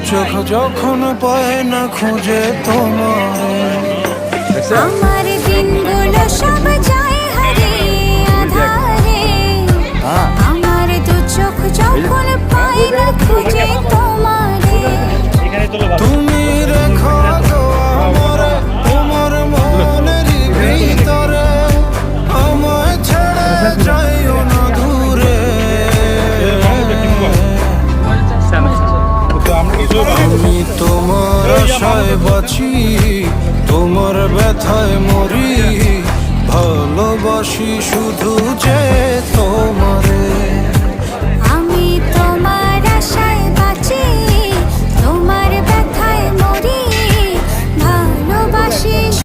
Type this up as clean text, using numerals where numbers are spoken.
চোখ যখন পায় না খুঁজে তোমারে, আমার দিনগুলো সব যায় হারিয়ে আধারে, আমার দু চোখ যখন পায় না খুঁজে তোমারে। তুমি রেখো গো আমারে তোমার মনের ভিতরে, আমায় ছেড়ে যাইও না দূরে। আমি তোমার আশায় বাঁচি, তোমার ব্যথায় মরি, ভালোবাসি শুধু যে তোমারে।